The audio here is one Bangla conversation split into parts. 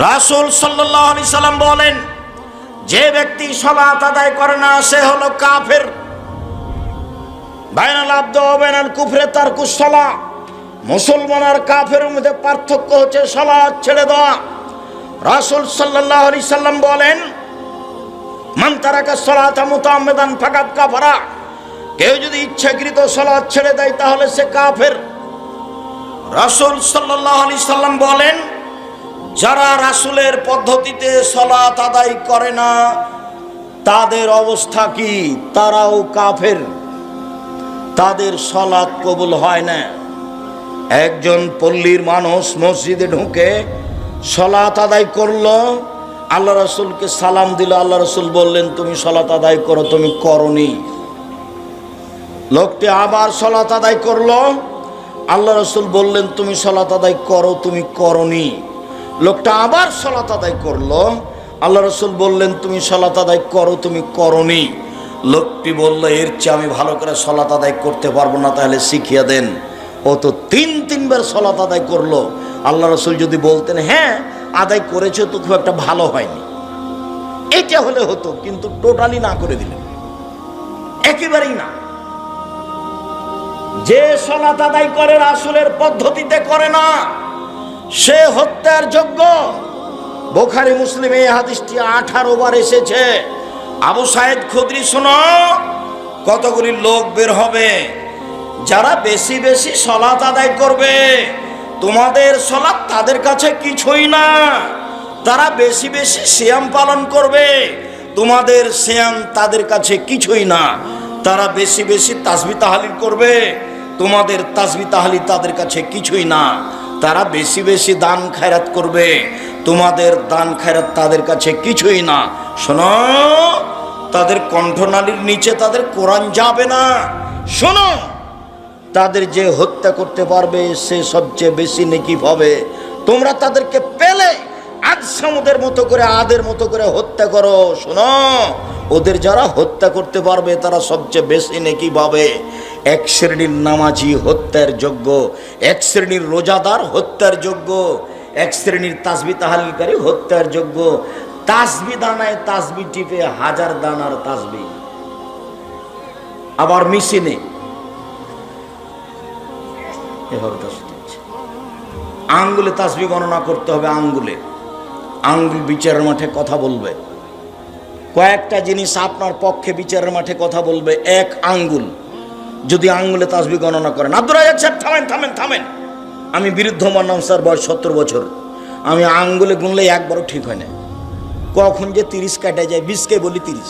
রাসূল সাল্লাল্লাহু আলাইহি সাল্লাম বলেন, যে ব্যক্তি সালাত আদায় করে না সে হলো কাফের। বাইনাল আবদ ওয়া বাইনাল কুফরি তারকুস সালাহ। মুসলমান আর কাফেরের মধ্যে পার্থক্য হচ্ছে সালাত ছেড়ে দেওয়া। রাসূল সাল্লাল্লাহু আলাইহি সাল্লাম বলেন, মান তারাকা সালাতা মুতাআম্মিদান ফাকাদ কাফারা। কেউ যদি ইচ্ছাকৃত সালাত ছেড়ে দেয় তাহলে সে কাফের। রাসূল সাল্লাল্লাহু আলাইহি সাল্লাম বলেন, যারা রাসূলের পদ্ধতিতে সালাত আদায় করে না তাদের অবস্থা কি? তারাও কাফের, তাদের সালাত কবুল হয় না। একজন পল্লীর মানুষ মসজিদে ঢুকে সালাত আদায় করলো, আল্লাহ রাসূলকে সালাম দিল। আল্লাহ রাসূল বললেন, তুমি সালাত আদায় করো, তুমি করনি। লোকটি আবার সালাত আদায় করলো, আল্লাহ রাসূল বললেন, তুমি সালাত আদায় করো, তুমি করনি। লোকটা আবার সালাত আদায় করলো, আল্লাহ রাসূল বললেন, তুমি সালাত আদায় করো, তুমি করনি। লোকটি বলল, এর চেয়ে আমি ভালো করে সালাত আদায় করতে পারবো না, তাহলে শিখিয়ে দেন। ও তো তিনবার সালাত আদায় করলো। আল্লাহ রাসূল যদি বলতেন, হ্যাঁ আদায় করেছে তো খুব একটা ভালো হয়নি, এটা হলে হতো, কিন্তু টোটালি না করে দিলেন, একেবারেই না। যে সালাত আদায় করে রাসূলের পদ্ধতিতে করে না সে হত্যার যোগ্য। বুখারী মুসলিমে এই হাদিসটি 18 বার এসেছে। আবু সাঈদ খুদরি, শোনো, কতগুলি লোক বের হবে যারা বেশি বেশি সালাত আদায় করবে। তোমাদের সালাত তাদের কাছে কিছুই না। তারা বেশি বেশি সিয়াম পালন করবে, তোমাদের সিয়াম তাদের কাছে কিছুই না। তারা বেশি বেশি তাসবিহ তাহলিল করবে, তোমাদের তাসবিহ তাহলিল তাদের কাছে কিছুই না। তারা বেশি বেশি দান খায়রাত করবে, তোমাদের দান খায়রাত তাদের কাছে কিছুই না। শোনো, তাদের কণ্ঠনালীর নিচে তাদের কোরআন যাবে না। শোনো, তাদের যে হত্যা করতে পারবে সে সবচেয়ে বেশি নেকি পাবে। তোমরা তাদেরকে পেলে আজ সামুদের মতো করে, আদের মতো করে হত্যা করো। শোনো, ওদের যারা হত্যা করতে পারবে তারা সবচেয়ে বেশি নেকি পাবে। এক শ্রেণীর নামাজি হত্যার যোগ্য, এক শ্রেণীর রোজাদার হত্যার যোগ্য, এক শ্রেণীর তাসবিহ তাহলিলকারী হত্যার যোগ্য। তাসবিহ দানায় তাসবিহ টিপে 1000 দানার তাসবিহ, আবার মেশিনে এভাবে তাসবিহ দিচ্ছে। আঙ্গুলে তাসবিহ গণনা করতে হবে, আঙ্গুলে। আঙ্গুল বিচারের মাঠে কথা বলবে। কয়েকটা জিনিস আপনার পক্ষে বিচারের মাঠে কথা বলবে। এক আঙ্গুল, যদি আঙ্গুলে তাসবিহ গণনা করেন। আব্দুর রাজ্জাক সাহেব, থামেন থামেন থামেন। আমি বিরুদ্ধমান নাম স্যার, বয়স 70 বছর। আমি আঙ্গুলে গুনলে একবারও ঠিক হয় না। কখন যে 30 কাটা যায়, 20কে বলি 30।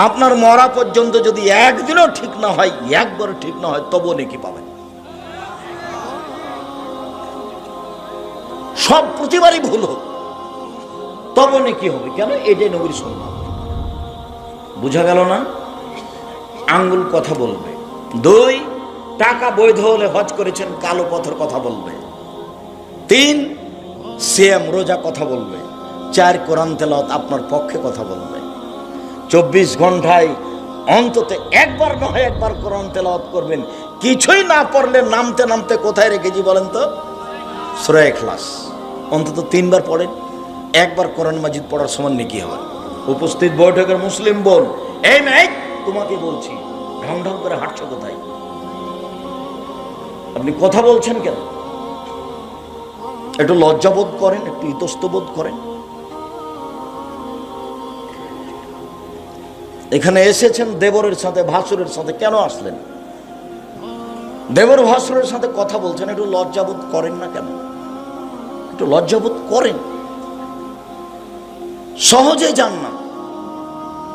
আপনার মরা পর্যন্ত যদি একদিনও ঠিক না হয়, একবারও ঠিক না হয়, তবুও নেকি পাবেন। সব প্রতিবারই ভুল হোক, তবু নেকি হবে। কেন? এটাই নবীর সুন্নাত। বুঝা গেল না? আঙ্গুল কথা বলবে। 2, টাকা বৈধ হলে হজ করেছেন, কালো পথর কথা বলবে। 3, সিয়াম রোজা কথা বলবে। 4, কোরআন তেলাওয়াত আপনার পক্ষে কথা বলবে। 24 ঘন্টায় অন্তত একবার নয় একবার কোরআন তেলাওয়াত করবেন। কিছুই না পড়লে নামতে নামতে কোথায় রেখেছি বলেন তো? সূরা ইখলাস অন্তত 3 বার পড়েন। একবার কোরআন মাজিদ পড়ার সমান নেকি হবে। উপস্থিত বৈঠকের মুসলিম বোন, এই মেয়ে তোমাকে বলছি, ঢং ঢং করে হাঁটছো কোথায়? আপনি কথা বলছেন কেন? একটু লজ্জাবোধ করেন, একটু ইতস্তবোধ করেন। এখানে এসেছেন দেবরের সাথে, ভাসুরের সাথে, কেন আসলেন? দেবর ভাসুরের সাথে কথা বলছেন, একটু লজ্জাবোধ করেন না কেন? একটু লজ্জাবোধ করেন। সহজে যান না।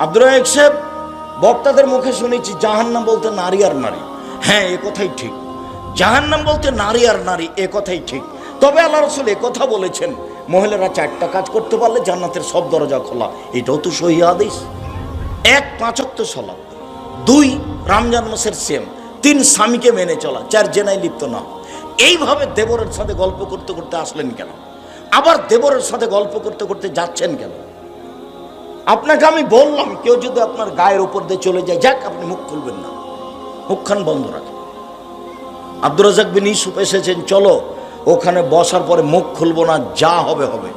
আব্দুর রাজ্জাক সাহেব, বক্তাদের মুখে শুনেছি জাহান্নাম বলতে নারী আর নারী। হ্যাঁ, এ কথাই ঠিক। জাহান্নাম বলতে নারী আর নারী, এ কথাই ঠিক। তবে আল্লাহ রাসূল এ কথা বলেছেন, মহিলারা 4টা কাজ করতে পারলে জান্নাতের সব দরজা খোলা। এটাও তো সহিহ হাদিস। 1, 5 ওয়াক্ত সালাত। 2, রমজান মাসের সিয়াম। 3, স্বামীকে মেনে চলা। 4, জেনায় লিপ্ত না। এইভাবে দেবরের সাথে গল্প করতে করতে আসলেন কেন? আবার দেবরের সাথে গল্প করতে করতে যাচ্ছেন কেন? আপনাকে আমি বললাম, কেউ যদি আপনার গায়ের উপর দিয়ে চলে যায়, যাক, আপনি মুখ খুলবেন না, মুখখান বন্ধ রাখেন। আব্দুর রাজ্জাক বিন ইউসুফ এসেছেন, চলো ওখানে বসার পরে মুখ খুলবো না, যা হবে হবে।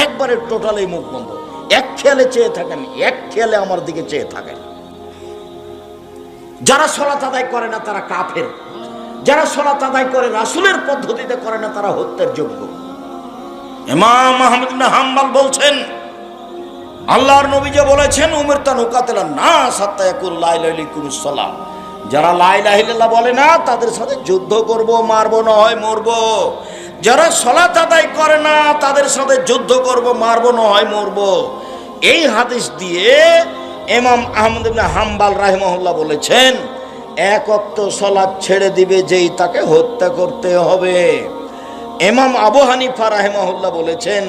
একবারে টোটালি মুখ বন্ধ, এক খেয়ালে চেয়ে থাকেন, এক খেয়ালে আমার দিকে চেয়ে থাকেন। যারা সালাত আদায় করে না তারা কাফের, যারা সালাত আদায় করে রাসূলের পদ্ধতিতে করে না তারা হত্যার যোগ্য। ইমাম আহমদ ইবনে হাম্বল বলছেন, আল্লাহর নবী যে বলেছেন উমিরতু আন উকাতিলা নাস হাত্তা ইয়াকুলু লা ইলাহা ইল্লাল্লাহু সালাম, যারা লা ইলাহা ইল্লাল্লাহ বলে না তাদের সাথে যুদ্ধ করব, মারবো না হয় মরবো। যারা সালাত আদায় করে না তাদের সাথে যুদ্ধ করব, মারবো না হয় মরবো। এই হাদিস দিয়ে ইমাম আহমদ ইবনে হাম্বল রাহিমাহুল্লাহ বলেছেন এক ওয়াক্ত সালাত ছেড়ে দিবে যেই তাকে হত্যা করতে হবে। ইমাম আবু হানিফা রাহিমাহুল্লাহ বলেছেন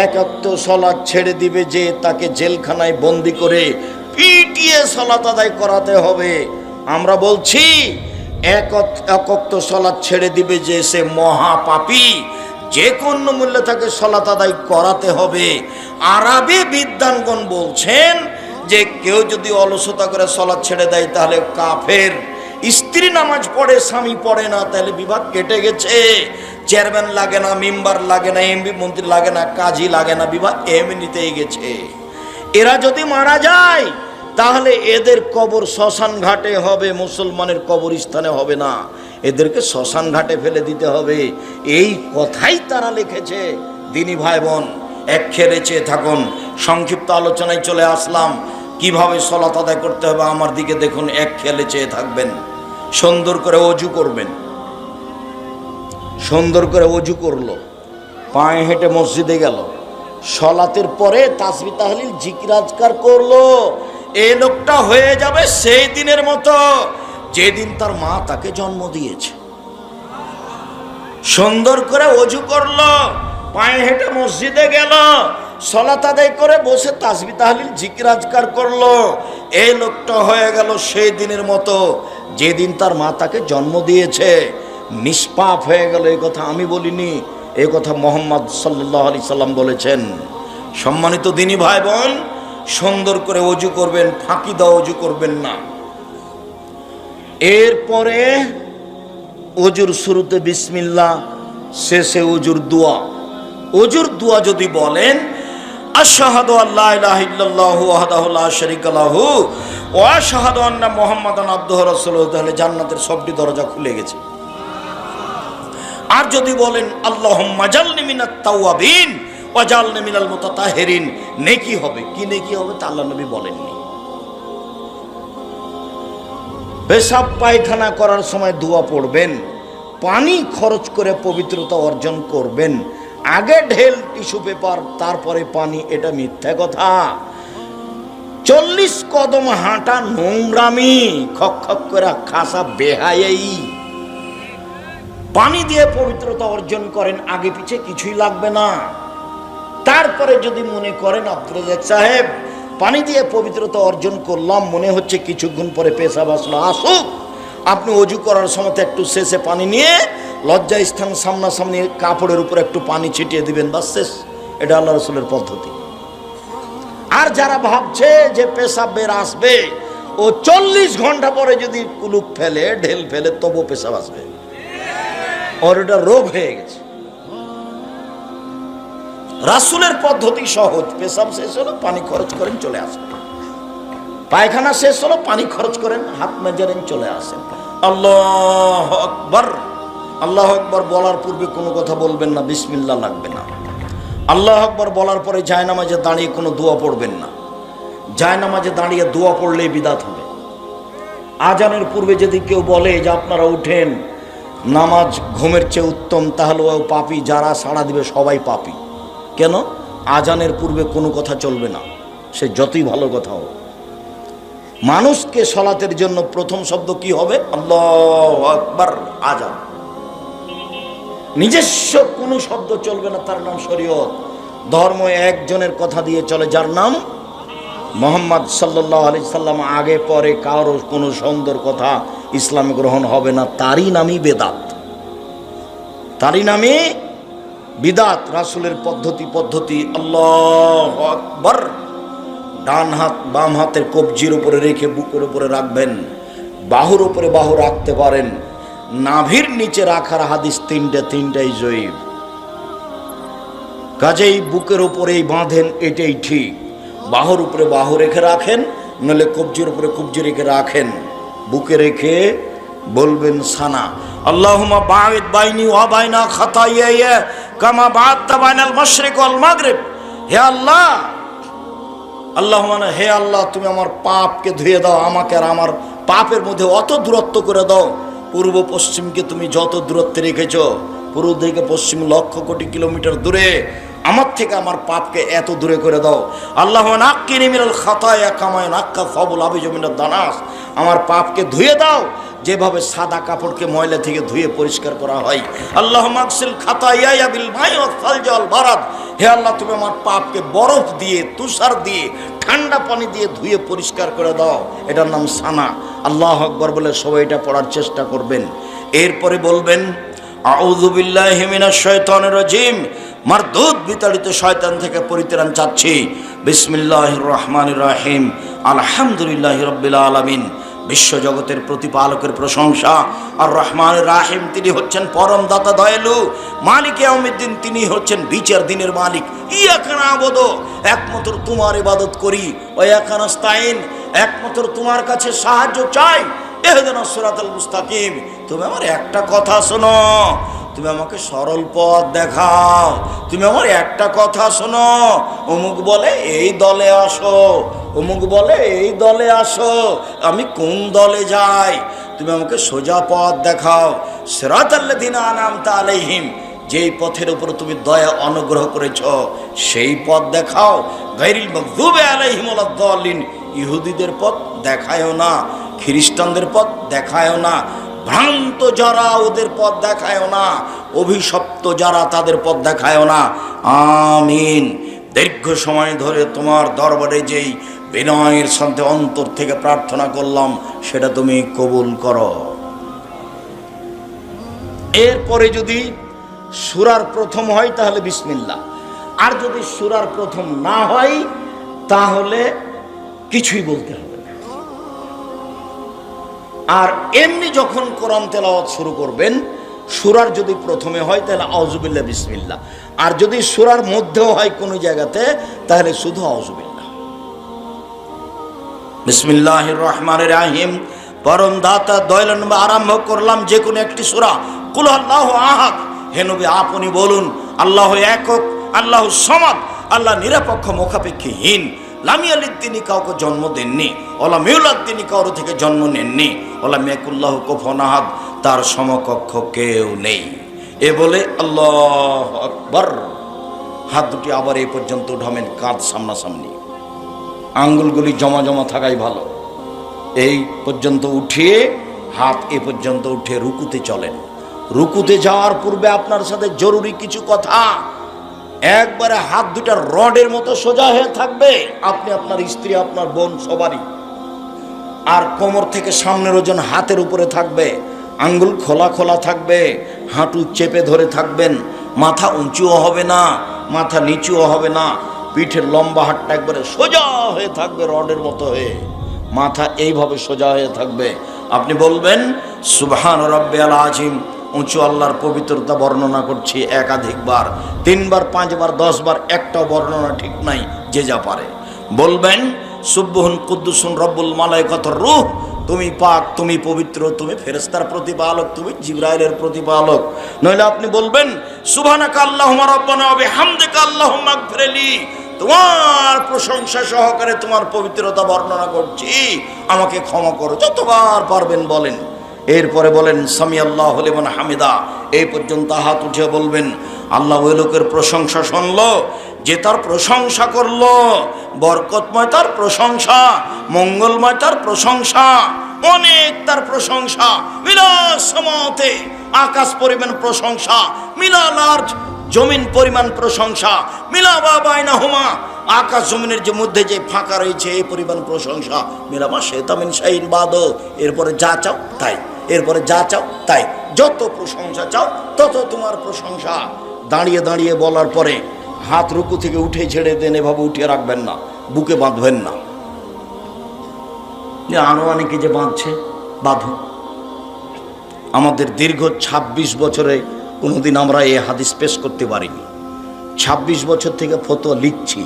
এক ওয়াক্ত সালাত ছেড়ে দিবে যে তাকে জেলখানায় বন্দি করে পিটিয়ে সালাত আদায় করাতে হবে। আমরা বলছি এক ওয়াক্ত সালাত ছেড়ে দিবে যে সে মহাপাপী, যে কোনো মূল্যে তাকে সালাত আদায় করাতে হবে। আরবি বিদ্বানগণ বলছেন যে কেউ যদি অলসতা করে সালাত ছেড়ে দেয় তাহলে কাফের। স্ত্রী নামাজ পড়ে স্বামী পড়ে না তাহলে বিভাগ কেটে গেছে। চেয়ারম্যান লাগে না, মেম্বার লাগে না, এমপি মন্ত্রী লাগে না, কাজী লাগে না, বিভাগ এমনিতেই গেছে। এরা যদি মারা যায় তাহলে এদের কবর শ্মশান ঘাটে হবে, মুসলমানের কবরস্থানে হবে না, এদেরকে শ্মশান ঘাটে ফেলে দিতে হবে। এই কথাই তারা লিখেছে। দিনী ভাই বোন, এক খেলে চেয়ে থাকুন। সংক্ষিপ্ত আলোচনায় চলে আসলাম কিভাবে সালাত আদায় করতে হবে। আমার দিকে দেখুন, এক খেলে চেয়ে থাকবেন। সুন্দর করে ওযু করবেন। সুন্দর করে ওযু করলো, পায়ে হেঁটে মসজিদে গেল, সালাতের পরে তাসবিহ তাহলিল জিকির আজকার করলো। এই লোকটা হয়ে যাবে সেই দিনের মতো যেদিন তার মা তাকে জন্ম দিয়েছে। সুন্দর করে ওযু করলো, পায়ে হেঁটে মসজিদে গেল, সালাত আদায় করে বসে তাসবিহ তাহলিল জিকির আজকার করলো। এই লোকটা হয়ে গেল সেই দিনের মতো যেদিন তার মা তাকে জন্ম দিয়েছে। নিষ্পাপ হয়ে গেল। এই কথা আমি বলিনি, এই কথা মুহাম্মদ সাল্লাল্লাহু আলাইহি সাল্লাম বলেছেন। সম্মানিত দিনী ভাই বোন, সুন্দর করে ওযু করবেন, ফাঁকি দেওয়া ওযু করবেন না। এরপরে ওযুর শুরুতে বিসমিল্লাহ, শেষে ওযুর দোয়া। ওযুর দোয়া যদি বলেন আশহাদু আল্লা ইলাহা ইল্লাল্লাহু ওয়াহদাহু লা শারীকা লাহু ওয়া আশহাদু আন্না মুহাম্মাদান আবদুহু ওয়া রাসূলুহু, তাহলে জান্নাতের সবটি দরজা খুলে গেছে। আর যদি বলেন আল্লাহুম্মা জালনি মিনাত তাওয়াবিন ওয়া জালনি মিনাল মুতাতাহহিরিন, নেকি হবে। কি নেকি হবে তা আল্লাহ নবী বলেননি। পেশাব পায়খানা করার সময় দোয়া পড়বেন, পানি খরচ করে পবিত্রতা অর্জন করবেন। আগে ঢেল টিস্যু পেপার তারপরে পানি, এটা মিথ্যা কথা। 40 কদম হাঁটা নোংরামি, খক খক করে খাসা বেহায়াই। পানি দিয়ে পবিত্রতা অর্জন করেন, আগে পিছে কিছুই লাগবে না। তারপরে যদি মনে করেন আব্দুর রাজ্জাক সাহেব পানি দিয়ে পবিত্রতা অর্জন করলাম, মনে হচ্ছে কিছুক্ষণ পরে পেশাব আসলো, আসুক, আপনি ওযু করার সময় একটু শেষে পানি নিয়ে লজ্জা স্থান সামনাসামনি কাপড়ের উপর একটু পানি ছিটিয়ে দিবেন, বাস শেষ। এটা আল্লাহ রাসূলের পদ্ধতি। আর যারা ভাবছে যে পেশাব বের আসবে, ও 40 ঘন্টা পরে যদি কুলুপ ফেলে, ঢেল ফেলে, তবু পেশাব আসবে, ওর এটা রোগ হয়ে গেছে। রাসূলের পদ্ধতি সহজ। পেশাব শেষ হলো পানি খরচ করেন, চলে আসেন। পায়খানা শেষ হলো পানি খরচ করেন, হাত মেজেন, চলে আসেন। আল্লাহু আকবার। আল্লাহু আকবার বলার পূর্বে কোনো কথা বলবেন না, বিসমিল্লাহ লাগবে না। আল্লাহু আকবার বলার পরে জায়নামাজে দাঁড়িয়ে কোনো দোয়া পড়বেন না। জায়নামাজে দাঁড়িয়ে দোয়া পড়লেই বিদাত হবে। আজানের পূর্বে যদি কেউ বলে যে আপনারা উঠেন, নামাজ ঘুমের চেয়ে উত্তম, তাহলে ও পাপী। যারা সাড়া দিবে সবাই পাপী। কেন? আজানের পূর্বে কোনো কথা চলবে না, সে যতই ভালো কথা হোক। মানুষকে সালাতের জন্য প্রথম শব্দ কি হবে? আল্লাহু আকবার। আজান। নিজস্ব কোনো শব্দ চলবে না, তার নাম শরীয়ত। ধর্ম একজনের কথা দিয়ে চলে, যার নাম মুহাম্মদ সাল্লাল্লাহু আলাইহি সাল্লাম। আগে পরে কারো কোনো সুন্দর কথা ইসলামে গ্রহণ হবে না, তারই নামই বেদাত, তারই নামই বিদাত। রাসূলের পদ্ধতি আল্লাহু আকবার। ডান হাত বাম হাতের কবজির উপরে রেখে বুকের উপরে রাখবেন, বাহুর উপরে বাহু রাখতে পারেন। নাভির নিচে রাখার হাদিস তিনটাই জয়ীফ। কাজেই বুকের উপরেই বাঁধেন, এটাই ঠিক। বাহুর উপরে বাহু রেখে রাখেন, নইলে কবজির উপরে কবজি রেখে রাখেন। বুকে রেখে বলবেন সানা, আল্লাহুম্মা বাঈদ বাইনি ওয়া বাইনা খাতায়ায়া কামা বা'আদতা বাইনাল মাশরিক ওয়াল মাগরিব। হে আল্লাহ, আল্লাহুম্মা, হে আল্লাহ, তুমি আমার পাপকে ধুয়ে দাও, আমাকে আর আমার পাপের মধ্যে অত দূরত্ব করে দাও। পূর্ব পশ্চিমকে তুমি যত দূরত্বে রেখেছ, পূর্ব থেকে পশ্চিম লক্ষ কোটি কিলোমিটার দূরে, আমার থেকে আমার পাপকে এত দূরে করে দাও। আল্লাহুম্মা নাক্কিনি মিনাল খাতায়া কামা ইয়ানাক্কা সাবুল আবিজু মিনাদ দানাস। আমার পাপকে ধুয়ে দাও যেভাবে সাদা কাপড়কে ময়লা থেকে ধুয়ে পরিষ্কার করা হয়। আল্লাহুম্মা আগসিল খাতায়ায়া বিল মাই ওয়াল সালজি ওয়াল বারাদ। হে আল্লাহ, তুমি আমার পাপকে বরফ দিয়ে, তুষার দিয়ে, ঠান্ডা পানি দিয়ে ধুয়ে পরিষ্কার করে দাও। এটার নাম সানা। আল্লাহু আকবার বলে সবাই এটা পড়ার চেষ্টা করবেন। এরপরে বলবেন আউযু বিল্লাহি মিনাশ শাইতানির রাজিম। মারদুদ বিতাড়িত শয়তান থেকে পরিত্রাণ চাচ্ছি। বিসমিল্লাহির রহমানির রহিম। আলহামদুলিল্লাহি রাব্বিল আলামিন। বিশ্বজগতের প্রতিপালকের প্রশংসা। আর রহমান রাহিম, তিনি হচ্ছেন পরম দাতা, দয়ালু। মালিক ইয়াউমিদ্দিন, তিনি হচ্ছেন বিচার দিনের মালিক। ইয়াকা না'বুদু, একমাত্র তোমার ইবাদত করি। ওয়া ইয়াকা নাস্তাইন, একমাত্র তোমার কাছে সাহায্য চাই। ইহদিনাস সিরাতাল মুস্তাকিম। তুমি আমার একটা কথা শোনো, তুমি আমাকে সরল পথ দেখাও। তুমি আমার একটা কথা শোনো, অমুক বলে এই দলে আসো, অমুক বলে এই দলে আসো, আমি কোন দলে যাই? তুমি আমাকে সোজা পথ দেখাও। সিরাতাল্লাযিনা আনআমতা আলাইহিম, যেই পথের উপর তুমি দয়া অনুগ্রহ করেছ সেই পথ দেখাও। গায়রিল মাগযুবি আলাইহিম ওয়ালাদ-দাল্লিন, ইহুদিদের পথ দেখায়ও না, খ্রিস্টানদের পথ দেখায়ও না, ভ্রান্ত যারা ওদের পথ দেখায়ও না, অভিশপ্ত যারা তাদের পথ দেখায়ও না। আমিন। দীর্ঘ সময় ধরে তোমার দরবারে যেই বিনয়ের সাথে অন্তর থেকে প্রার্থনা করলাম, সেটা তুমি কবুল করো। এরপরে যদি সূরার প্রথম হয় তাহলে বিসমিল্লাহ, আর যদি সূরার প্রথম না হয় তাহলে কিছুই বলতে হবে না। আর এমনি যখন কোরআন তেলাওয়াত শুরু করবেন, সূরার যদি প্রথমে হয় তাহলে আউযু বিল্লাহ বিসমিল্লাহ, আর যদি সূরার মধ্যেও হয় কোনো জায়গাতে তাহলে শুধু আউযু বিল্লাহ। বিসমিল্লাহির রহমানির রহিম। পরম দাতা দয়ালু নবী, আরম্ভ করলাম যে কোনো একটি সূরা। কুল আল্লাহু আহাদ, হে নবী আপনি বলুন আল্লাহ একক, আল্লাহু সামাদ, আল্লাহ নিরপেক্ষ মুখাপেক্ষীহীন। লাম ইয়ালিদ, তিনি কাউকে জন্ম দেননি। ওয়ালাম ইউলাদ, তিনি কারো থেকে জন্ম নেননি। ওয়ালাম ইয়াকুল্লাহু কুফুয়ান আহাদ, তার সমকক্ষ কেউ নেই। এ বলে আল্লাহু আকবার, হাত দুটি আবার এই পর্যন্ত উঠাবেন, কাঁধ সামনাসামনি, আঙ্গুলগুলি জমা জমা থাকাই ভালো। এই পর্যন্ত উঠিয়ে হাত এ পর্যন্ত উঠে রুকুতে চলেন। রুকুতে যাওয়ার পূর্বে আপনার সাথে জরুরি কিছু কথা। একবারে হাত দুটা রডের মতো সোজা হয়ে থাকবে, আপনি, আপনার স্ত্রী, আপনার বোন, সবারই। আর কোমর থেকে সামনের ওজন হাতের উপরে থাকবে, আঙ্গুল খোলা খোলা থাকবে, হাঁটু চেপে ধরে থাকবেন। মাথা উঁচুও হবে না, মাথা নিচুও হবে না। পিঠের লম্বা হাতটা একবারে সোজা হয়ে থাকবে, রডের মতো হয়ে। মাথা এইভাবে সোজা হয়ে থাকবে। আপনি বলবেন সুবহান রাব্বিয়াল আযীম। উঁচু আল্লাহর পবিত্রতা বর্ণনা করছি একাধিকবার, 3 বার, 5 বার, 10 বার, একটাও বর্ণনা ঠিক নাই, যে যা পারে বলবেন। সুবহুন কুদ্দুসুন রব্বুল মালাইকাতুর রূহ, তুমি পাক, তুমি পবিত্র, তুমি ফেরেশতার প্রতিপালক, তুমি জিবরাইলের প্রতিপালক। নইলে আপনি বলবেন সুবহানাকা আল্লাহুম্মা রাব্বানা ওয়া বিহামদিকা আল্লাহুম্মা আগফিরলি, তোমার প্রশংসা সহকারে তোমার পবিত্রতা বর্ণনা করছি, আমাকে ক্ষমা করো। যতবার পারবেন বলেন। এরপরে বলেন সামি আল্লাহু লিমান হামিদা। এই পর্যন্ত হাত উঠে বলবেন আল্লাহ ওই লোকের প্রশংসা শুনলো যে তার প্রশংসা করলো। বরকতময় তার প্রশংসা, মঙ্গলময় তার প্রশংসা, অনেক তার প্রশংসা। মিলাস সামাতে, আকাশ পরিমাণ প্রশংসা, মিলাল আরজ, জমিন পরিমাণ প্রশংসা, মিলাবা বাইনাহুমা, আকাশ জমিনের যে মধ্যে যে ফাঁকা রয়েছে এই পরিমাণ প্রশংসা। মিলামা শেতামিন শাইন বাদো। এরপরে যা চাও তাই, এরপরে যা চাও তাই, যত প্রশংসা চাও তত তোমার প্রশংসা। দাঁড়িয়ে দাঁড়িয়ে বলার পরে হাত রুকু থেকে উঠে ছেড়ে দেন, এভাবে উঠিয়ে রাখবেন না, বুকে বাঁধবেন না। আরো অনেকে যে বাঁধছে, বাঁধুন। আমাদের দীর্ঘ 26 বছরে কোনোদিন আমরা এই হাদিস পেশ করতে পারিনি। 26 বছর থেকে ফতোয়া লিখছি,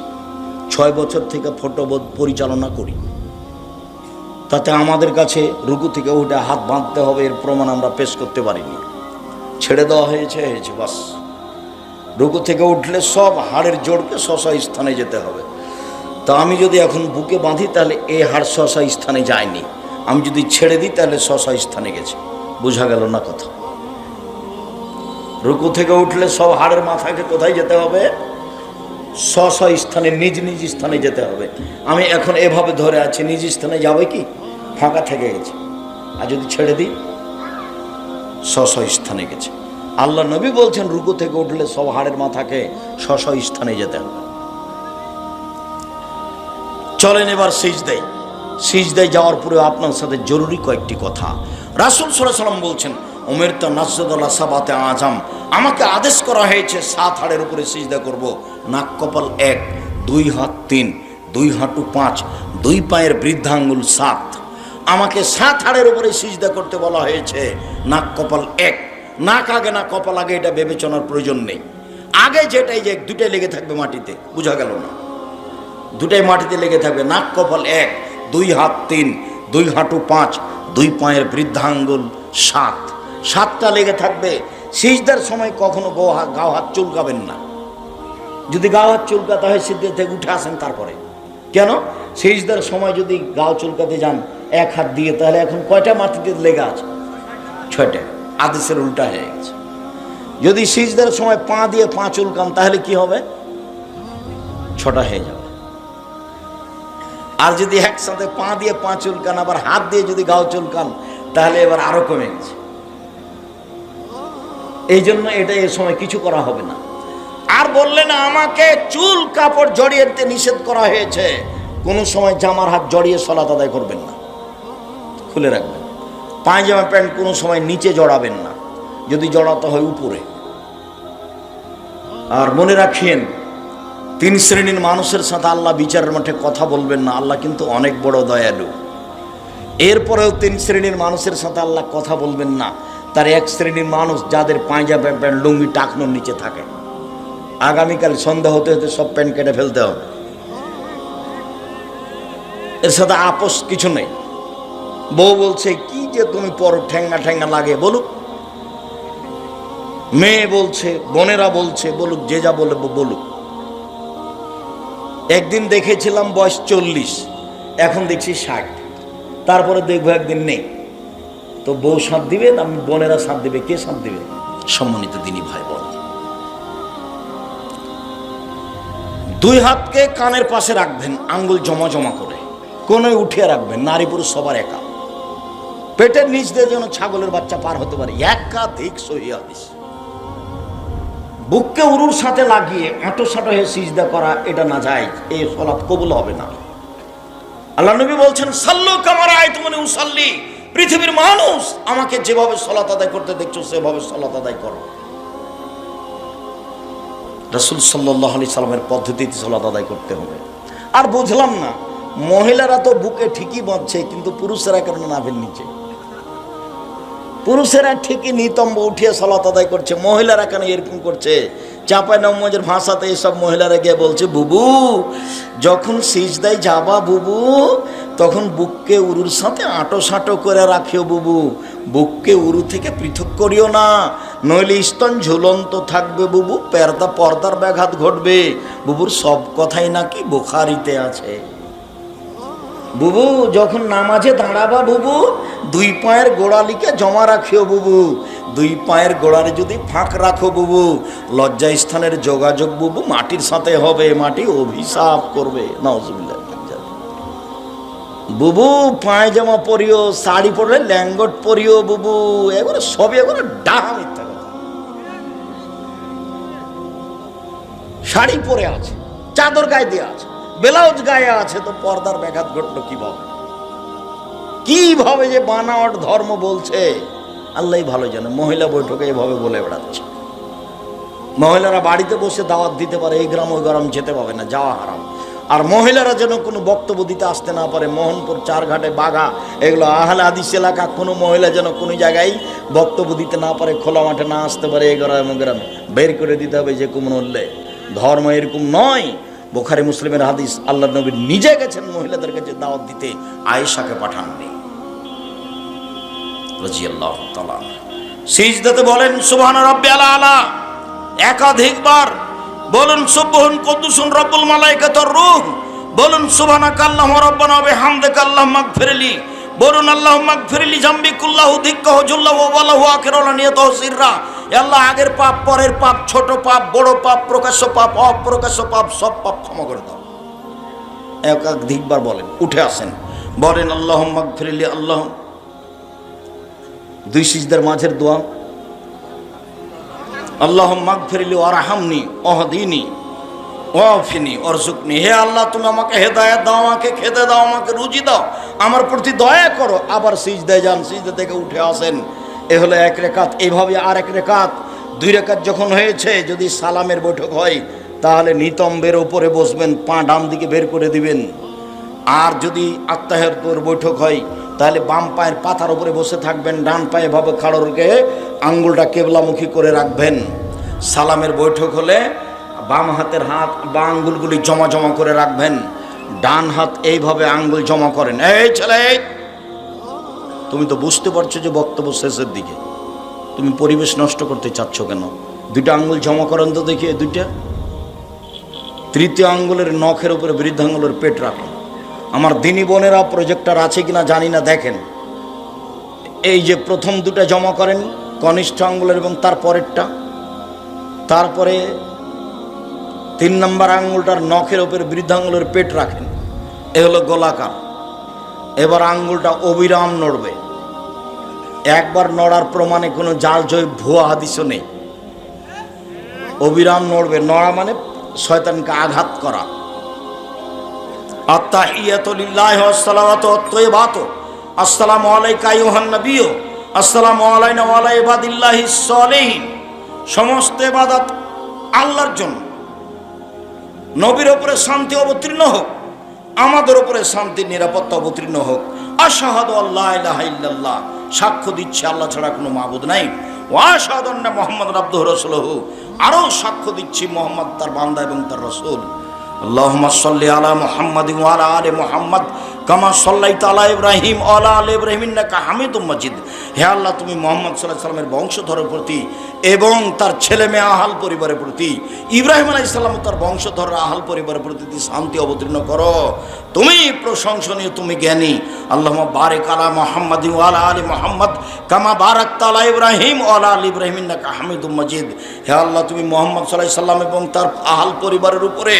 6 বছর থেকে ফটো পরিচালনা করি। তাতে আমাদের কাছে রুকু থেকে উঠে হাত বাঁধতে হবে এর প্রমাণ আমরা পেশ করতে পারিনি। ছেড়ে দেওয়া হয়েছে বাস। রুকু থেকে উঠলে সব হাড়ের জোড়কে স্ব স্থানে যেতে হবে। তা আমি যদি এখন বুকে বাঁধি তাহলে এই হাড় স্ব স্থানে যায়নি, আমি যদি ছেড়ে দিই তাহলে স্ব স্থানে গেছে। বোঝা গেল না কথা? রুকু থেকে উঠলে সব হাড়ের মাথাকে কোথায় যেতে হবে? স্ব স্থানে, নিজ নিজ স্থানে যেতে হবে। আমি এখন এভাবে ধরে আছি, নিজ স্থানে যাবে কি? ফাঁকা থেকে গেছে। আর যদি ছেড়ে দিই স্ব স্থানে গেছে। আল্লাহ নবী বলছেন রুকু থেকে উঠলে সব হাড়ের মাথাকে স্ব স্থানে যেতে হবে। চলেন এবার সিজদায়। সিজদায় যাওয়ার পরে আপনার সাথে জরুরি কয়েকটি কথা। রাসূল সাল্লাল্লাহু আলাইহি ওয়াসাল্লাম বলছেন উমিরতু নাসজুদা সাবাতে আযাম, আমাকে আদেশ করা হয়েছে 7 হাড়ের উপরে সিজদা করব। নাক কপাল 1, 2 হাত 3, 2 হাঁটু 5, 2 পায়ের বৃদ্ধাঙ্গুল 7। আমাকে 7 হাড়ের উপরে সিজদা করতে বলা হয়েছে। নাক কপাল 1, নাক আগে না কপাল আগে এটা বিবেচনার প্রয়োজন নেই। আগে যেটাই যে দুটাই লেগে থাকবে মাটিতে। বোঝা গেল না? দুটাই মাটিতে লেগে থাকবে। নাক কপাল 1, 2 হাত 3, 2 হাঁটু 5, 2 পায়ের বৃদ্ধাঙ্গুল 7। 7টা লেগে থাকবে। সিজদার সময় কখনো গাও হাত চুলকাবেন না। যদি গাও হাত চুলকাতে হয় সিজদা থেকে উঠে আসেন তারপরে। কেন? সিজদার সময় যদি গাও চুলকাতে যান 1 হাত দিয়ে, তাহলে এখন কয়টা মাটিতে লেগে আছে? 6টা। আদেশের উল্টা হয়ে গেছে। যদি সিজদার সময় পা দিয়ে পা চুলকান তাহলে কি হবে? 6টা হয়ে যাবে। আর যদি একসাথে পা দিয়ে পা চুলকান আবার হাত দিয়ে যদি গাও চুলকান তাহলে এবার আরো কমে গেছে। এই জন্য এটা এর সময় কিছু করা হবে না। আর বললেন আমাকে চুল কাপড় জড়িয়ে দিতে নিষেধ করা হয়েছে। কোনো সময় জামার হাত জড়িয়ে সালাত আদায় করবেন না, খুলে রাখবেন। পায়জামা প্যান্ট কোনো সময় নিচে জড়াবেন না, যদি জড়াতে হয় উপরে। আর মনে রাখেন 3 শ্রেণীর মানুষের সাথে আল্লাহ বিচারের মাঠে কথা বলবেন না। আল্লাহ কিন্তু অনেক বড় দয়ালু। এরপরেও 3 শ্রেণীর মানুষের সাথে আল্লাহ কথা বলবেন না। তার 1 শ্রেণীর মানুষ যাদের পায়জামা প্যান্ট লুঙ্গি টাকনোর নিচে থাকে। আগামীকাল সন্ধ্যা হতে হতে সব প্যান্ট কেটে ফেলতে হবে। এর সাথে আপোষ কিছু নেই। বউ বলছে কি যে তুমি পরো, ঠেঙ্গা ঠেঙ্গা লাগে, বলুক। মেয়ে বলছে, বোনেরা বলছে, বলুক, যে যা বলে বলুক। একদিন দেখেছিলাম বয়স 40, এখন দেখছি 60। তারপরে দেখবো একদিন নেই। তো বউ সাথ দিবে না বোনেরা সাথ দিবে? কে সাথ দিবে? সম্মানিত দিনী ভাই বোন, 2 হাতকে কানের পাশে রাখবেন, আঙ্গুল জমা জমা করে, কোনোই উঠিয়ে রাখবেন। নারী পুরুষ সবার একা। পেটের নিচ দিয়ে যেন ছাগলের বাচ্চা পার হতে পারে। একাধিক সহিহ হাদিস। বুককে উরুর সাথে লাগিয়ে আঁটো-সাঁটো হয়ে সিজদা করা এটা না যায়, এই সালাত কবুল হবে না। আল্লাহ নবী বলছেন সাল্লু কামা রাআইতুমুনি উসাল্লি, পৃথিবীর মানুষ আমাকে যেভাবে সালাত আদায় করতে দেখছো সেভাবে সালাত আদায় করো। রাসূল সাল্লাল্লাহু আলাইহি সাল্লামের পদ্ধতিতে সালাত আদায় করতে হবে। আর বুঝলাম না, মহিলারা তো বুকে ঠিকই বাঁধছে, কিন্তু পুরুষেরা কেন নাভির নিচে? পুরুষেরা ঠিকই নিতম্ব উঠিয়ে সালাত আদায় করছে, মহিলারা কেন এরকম করছে? চাঁপাই নবগঞ্জের ভাষাতে এইসব মহিলারা গিয়ে বলছে বুবু যখন সিজদায় যাবা বুবু তখন বুককে উরুর সাথে আঁটো সাঁটো করে রাখিও বুবু, বুককে উরু থেকে পৃথক করিও না, নইলে স্তন ঝুলন্ত থাকবে বুবু, পর্দার ব্যাঘাত ঘটবে। বুবুর সব কথাই নাকি বুখারীতে আছে। বুবু যখন নামাজে দাঁড়াবা বুবু 2 পায়ের গোড়ালিকে জমা রাখিও বুবু, 2 পায়ের গোড়ালি যদি ফাঁক রাখো বুবু, লজ্জা স্থানের যোগাযোগ বুবু মাটির সাথে হবে, মাটি অভিশাপ করবে। নাউজুবিল্লাহ। বুবু পায়জামা পরিও, শাড়ি পরলে ল্যাঙ্গট পরিও বুবু, এগুলো সবই এগুলো ডাহা মিথ্যা কথা। শাড়ি পরে আছে, চাদর গায়ে দিয়ে আছে, ব্লাউজ গায়ে আছে, তো পর্দার ব্যাঘাত ঘটলো কিভাবে? কিভাবে যে বানাওয়াট ধর্ম বলছে আল্লাহই ভালো জানে। মহিলা বৈঠকে এভাবে বলে বেড়াচ্ছে। মহিলারা বাড়িতে বসে দাওয়াত দিতে পারে, এই গ্রাম ওই গ্রাম যেতে পাবে না, যাওয়া হারাম। আর মহিলারা যেন কোনো বক্তব্য দিতে আসতে না পারে। মোহনপুর, চারঘাটে, বাঘা, এগুলো আহলে হাদিস এলাকা, কোনো মহিলা যেন কোনো জায়গায় বক্তব্য দিতে না পারে, খোলা মাঠে না আসতে পারে। এই গ্রামে বের করে দিতে হবে যে কোনো মূল্যে। ধর্ম এরকম নয়। বুখারী মুসলিমের হাদিস, আল্লাহর নবী নিজে গেছেন মহিলাদের কাছে দাওয়াত দিতে, আয়েশাকে পাঠাননি রাদিয়াল্লাহু তাআলা। সিজদাতে বলেন সুবহান রাব্বিয়াল আলা, একাধিকবার বলুন সুবহান কুদ্দুসুন রব্বুল মালাইকাতুর রূহ, বলুন সুবহানাকা আল্লাহুম্মা রাব্বানা ওয়া বিহামদিকা আল্লাহুম্মা ইগফিরলি, বলুন আল্লাহুম্মা ইগফিরলি জামবি কুল্লাহু দিক্কাহু জুল্লাহু ওয়া ওয়ালাহু আখিরাহু নিয়াতাহু সিররা। আল্লাহ আগের পাপ, পরের পাপ, ছোট পাপ, বড় পাপ, প্রকাশ্য পাপ, অপ্রকাশ্য পাপ, সব পাপ ক্ষমা করে দাও। একাধিকবার বলেন, উঠে আসেন, বলেন আল্লাহুম্মা ইগফিরলি। আল্লাহ দুই সিজদার মাঝের দোয়া, আল্লাহুম্মা ইগফিরলি ওয়ারহামনি ওয়াহদিনি ওয়াফিনি ওয়ারযুকনি। হে আল্লাহ, তুমি আমাকে হেদায়েত দাও, আমাকে খেতে দাও, আমাকে রুজি দাও, আমার প্রতি দয়া করো। আবার সিজদায় যান, সিজদা থেকে উঠে আসেন। এ হলো এক রেকাত। এইভাবে আর এক রেকাত, দুই রেকাত যখন হয়েছে, যদি সালামের বৈঠক হয় তাহলে নিতম্বের উপরে বসবেন, পা ডান দিকে বের করে দিবেন। আর যদি আত্তাহিয়াতুর বৈঠক হয় তাহলে বাম পায়ের পাতার উপরে বসে থাকবেন, ডান পায়ে ভাবে খাড়া রেখে আঙ্গুলটা কেবলামুখী করে রাখবেন। সালামের বৈঠক হলে বাম হাতের হাত বা আঙ্গুলগুলি জমা জমা করে রাখবেন, ডান হাত এইভাবে আঙ্গুল জমা করেন। এই ছেলে, তুমি তো বুঝতে পারছো যে বক্তব্য শেষের দিকে, তুমি পরিবেশ নষ্ট করতে চাচ্ছ কেন? দুইটা আঙ্গুল জমা করেন তো দেখি, দুইটা। তৃতীয় আঙ্গুলের নখের উপরে বৃদ্ধাঙ্গুলের পেট রাখেন। আমার দিনী বোনেরা প্রজেক্টর আছে কিনা জানি না, দেখেন। এই যে প্রথম দুটা জমা করেন, কনিষ্ঠ আঙ্গুলের এবং তার পরেরটা, তারপরে 3 নম্বর আঙ্গুলটার নখের উপরে বৃদ্ধাঙ্গুলের পেট রাখেন। এ হলো গোলাকার। এবার আঙ্গুলটা অবিরাম নড়বে। একবার নড়ার প্রমাণে কোনো জাল জয় ভুয়া হাদিসও নেই। অবিরাম নড়বে। নড়া মানে শয়তানকে আঘাত করা। আত্তাহিয়াতু লিল্লাহি ওয়াস সালাওয়াতু ওয়াত তাইয়্যিবাতু, আসসালামু আলাইকা আইয়ুহান নাবিয়্যু, আসসালামু আলাইনা ওয়া আলা ইবাদিল্লাহিস সালিহিন। সমস্ত ইবাদত আল্লাহর জন্য। নবীর উপরে শান্তি অবতীর্ণ হোক, আমাদের উপরে শান্তির নিরাপত্তা অবতীর্ণ হোক। আশহাদু আল্লা ইলাহা ইল্লাল্লাহ, সাক্ষ্য দিচ্ছে আল্লাহ ছাড়া কোনো মাবুদ নাই। ওয়া আশহাদু আন্না মুহাম্মাদুর আবদুহু রাসূলুহু, আরও সাক্ষ্য দিচ্ছি মুহাম্মদ তার বান্দা এবং তার রাসূল। আল্লাহুম্মা সাল্লি আলা মুহাম্মাদিন ওয়া আলা আলি মুহাম্মাদ কামা সাল্লাইতা আলা ইব্রাহিম ওয়া আলা আলি ইব্রাহিম ইন্নাকা হামিদুম মাজিদ। হে আল্লাহ, তুমি মুহাম্মদ সাল্লাল্লাহু আলাইহি সাল্লামের বংশধরের প্রতি এবং তার ছেলে মেয়ে আহাল পরিবারের প্রতি, ইব্রাহিম আলাইহিস সালাম তার বংশধর আহাল পরিবারের প্রতি শান্তি অবতীর্ণ করো। তুমি প্রশংসনীয়, তুমি জ্ঞানী। আল্লাহুম্মা বারিক আলা মুহাম্মাদিন ওয়া আলা আলি মুহাম্মাদ কামা বারাকতা আলা ইব্রাহিম ওয়া আলা আলি ইব্রাহিম ইন্নাকা হামিদুম মাজিদ। হে আল্লাহ, তুমি মুহাম্মদ সাল্লাল্লাহু আলাইহি সাল্লাম এবং তার আহাল পরিবারের উপরে,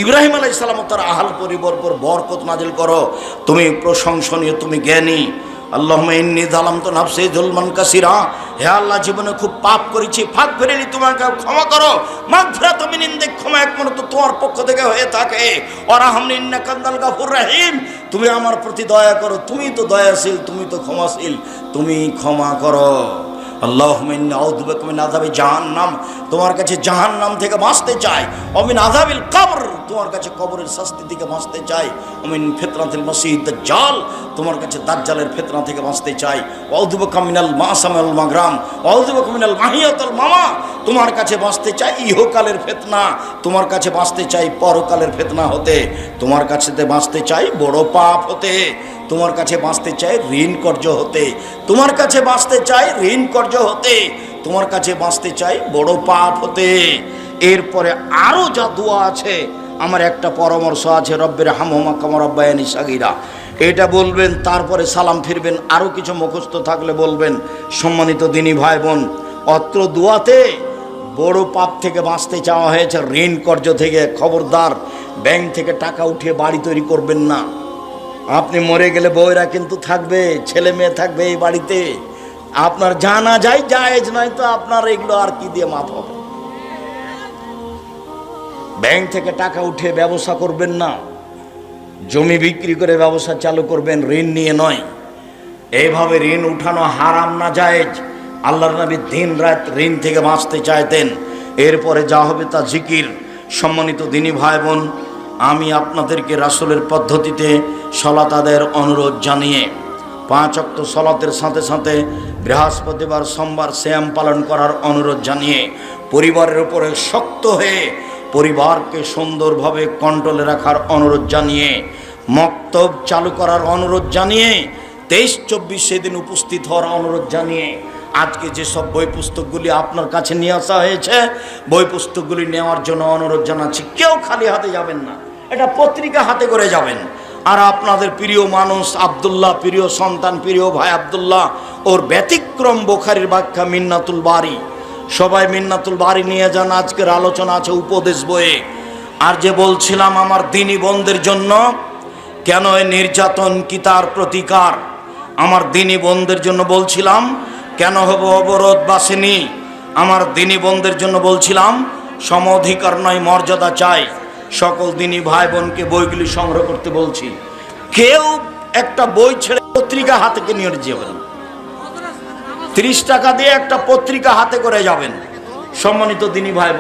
ইব্রাহিম আলাইহিস সালাম তার আহাল পরিবারের উপর বরকত নাজিল করো। তুমি প্রশংসনীয়, তুমি জ্ঞানী। আল্লাহুম্মা ইন্নী যালামতু নাফসি যুলমান কাসীরা। হে আল্লাহ, জীবনে খুব পাপ করেছি, ফাঁক ফেরেলি, তোমাকে ক্ষমা করো। মাগফিরাতু মিন ইনদিক, ক্ষমা একমাত্র তোমার পক্ষ থেকে হয়ে থাকে। ওয়ারহামনি ইন্নাকা আনতাল গাফুর রহিম, তুমি আমার প্রতি দয়া করো, তুমি তো দয়াশীল, তুমি তো ক্ষমাশীল, তুমি ক্ষমা করো। আল্লাহুম্মা ইন্নী আউযু বিকা মিন আযাবি জাহান্নাম, তোমার কাছে জাহান্নাম থেকে বাঁচতে চাই। ওয়া মিন আযাবিল কবর, তোমার কাছে কবরের শাস্তি থেকে বাঁচতে চাই। ওয়া মিন ফিতনাতিল মাসিহিদ দাজ্জাল, তোমার কাছে দাজ্জালের ফিতনা থেকে বাঁচতে চাই। ওয়া আউযু বিকা মিনাল মাসাম ওয়াল মাগরাম, ওয়া আউযু বিকা মিনাল মাহিয়াতুল মামা, তোমার কাছে বাঁচতে চাই ইহকালের ফিতনা, তোমার কাছে বাঁচতে চাই পরকালের ফিতনা হতে, তোমার কাছে বাঁচতে চাই বড় পাপ হতে, তোমার কাছে বাঁচতে চাই ঋণ কর্য হতে, তোমার কাছে বাঁচতে চাই ঋণ কর্য হতে, তোমার কাছে বাঁচতে চাই বড় পাপ হতে। এরপরে আরও যা দোয়া আছে, আমার একটা পরামর্শ আছে, রব্বির হামহুমা কামা রাব্বায়ানি সাগীরা, এটা বলবেন। তারপরে সালাম ফিরবেন। আরও কিছু মুখস্থ থাকলে বলবেন। সম্মানিত দিনী ভাই বোন, অত্র দোয়াতে বড় পাপ থেকে বাঁচতে চাওয়া হয়েছে, ঋণ কর্য থেকে। খবরদার, ব্যাংক থেকে টাকা উঠিয়ে বাড়ি তৈরি করবেন না। আপনি মরে গেলে বউরা কিন্তু থাকবে, ছেলে মেয়ে থাকবে এই বাড়িতে। আপনার জানা যায় জায়েজ নয়, তো আপনার এগুলো আর কি দিয়ে মাফ হবে? ব্যাংক থেকে টাকা উঠিয়ে ব্যবসা করবেন না, জমি বিক্রি করে ব্যবসা চালু করবেন, ঋণ নিয়ে নয়। এইভাবে ঋণ উঠানো হারাম না জায়েজ। আল্লাহর নবী দিন রাত ঋণ থেকে বাঁচতে চাইতেন। এরপরে যা হবে তা জিকির। সম্মানিত দিনী ভাই বোন, আমি আপনাদেরকে রাসূলের পদ্ধতিতে সালাত আদায়ের অনুরোধ জানিয়ে 5 ওয়াক্ত সালাতের সাথে সাথে বৃহস্পতিবার সোমবার সিয়াম পালন করার অনুরোধ জানিয়ে পরিবারের উপরে শক্ত হয়ে পরিবারকে সুন্দরভাবে কন্ট্রোলে রাখার অনুরোধ জানিয়ে, মক্তব চালু করার অনুরোধ জানিয়ে, 23-24 সেদিন উপস্থিত হওয়ার অনুরোধ জানিয়ে আজকে যেসব বই পুস্তকগুলি আপনার কাছে নিয়ে আসা হয়েছে, বই পুস্তকগুলি নেওয়ার জন্য অনুরোধ জানাচ্ছি। কেউ খালি হাতে যাবেন না, এটা পত্রিকা হাতে করে যাবেন। আর আপনাদের প্রিয় মানুষ আব্দুল্লাহ, প্রিয় সন্তান, প্রিয় ভাই আব্দুল্লাহ, ওর ব্যতিক্রম বুখারীর ব্যাখ্যা মিন্নাতুল বারী, সবাই মিন্নাতুল বারী নিয়ে যান। আজকের আলোচনা আছে উপদেশ বইয়ে। আর যে বলছিলাম আমার দ্বীনি বোনদের জন্য কেন এই নির্যাতন, কি তার প্রতিকার, আমার দ্বীনি বোনদের জন্য বলছিলাম কেন হব অবরোধ বাসিনী, আমার দ্বীনি বোনদের জন্য বলছিলাম সম অধিকার নয় মর্যাদা চাই। সকল দ্বীনি ভাই বোনকে বইগুলি সংগ্রহ করতে বলছি। কেউ একটা বই ছেড়ে পত্রিকা হাতে নিয়ে যাবেন, 30 টাকা দিয়ে একটা পত্রিকা হাতে করে যাবেন। সম্মানিত দ্বীনি ভাই